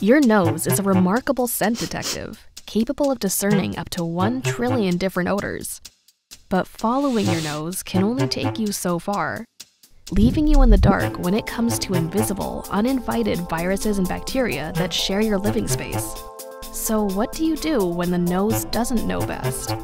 Your nose is a remarkable scent detective, capable of discerning up to 1 trillion different odors. But following your nose can only take you so far, leaving you in the dark when it comes to invisible, uninvited viruses and bacteria that share your living space. So what do you do when the nose doesn't know best?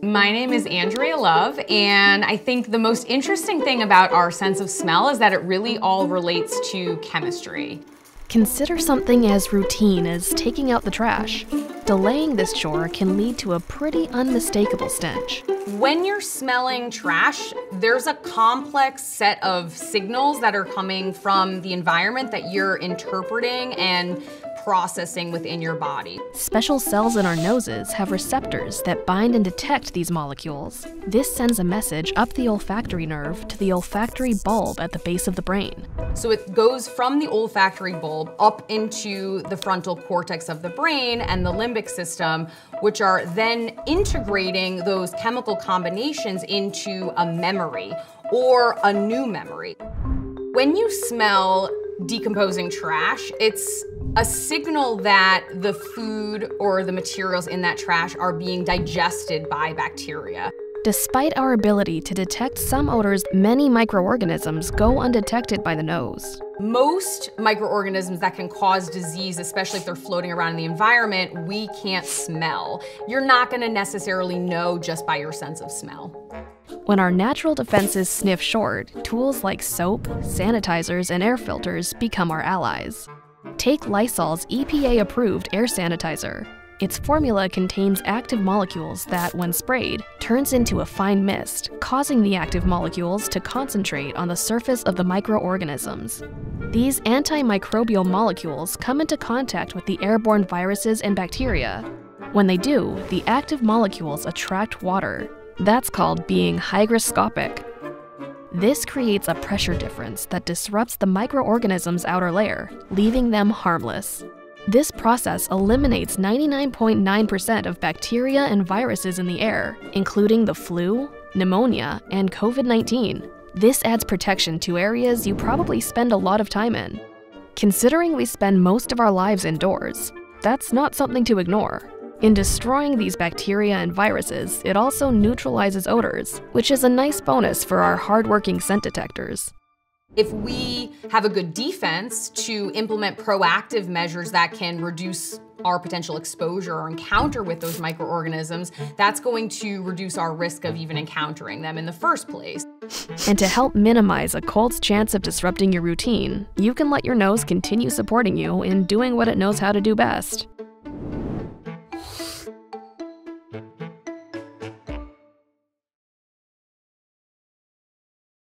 My name is Andrea Love, and I think the most interesting thing about our sense of smell is that it really all relates to chemistry. Consider something as routine as taking out the trash. Delaying this chore can lead to a pretty unmistakable stench. When you're smelling trash, there's a complex set of signals that are coming from the environment that you're interpreting and processing within your body. Special cells in our noses have receptors that bind and detect these molecules. This sends a message up the olfactory nerve to the olfactory bulb at the base of the brain. So it goes from the olfactory bulb up into the frontal cortex of the brain and the limbic system, which are then integrating those chemical combinations into a memory or a new memory. When you smell decomposing trash, it's a signal that the food or the materials in that trash are being digested by bacteria. Despite our ability to detect some odors, many microorganisms go undetected by the nose. Most microorganisms that can cause disease, especially if they're floating around in the environment, we can't smell. You're not going to necessarily know just by your sense of smell. When our natural defenses sniff short, tools like soap, sanitizers, and air filters become our allies. Take Lysol's EPA-approved air sanitizer. Its formula contains active molecules that, when sprayed, turns into a fine mist, causing the active molecules to concentrate on the surface of the microorganisms. These antimicrobial molecules come into contact with the airborne viruses and bacteria. When they do, the active molecules attract water. That's called being hygroscopic. This creates a pressure difference that disrupts the microorganism's outer layer, leaving them harmless. This process eliminates 99.9% of bacteria and viruses in the air, including the flu, pneumonia, and COVID-19. This adds protection to areas you probably spend a lot of time in. Considering we spend most of our lives indoors, that's not something to ignore. In destroying these bacteria and viruses, it also neutralizes odors, which is a nice bonus for our hardworking scent detectors. If we have a good defense to implement proactive measures that can reduce our potential exposure or encounter with those microorganisms, that's going to reduce our risk of even encountering them in the first place. And to help minimize a cold's chance of disrupting your routine, you can let your nose continue supporting you in doing what it knows how to do best.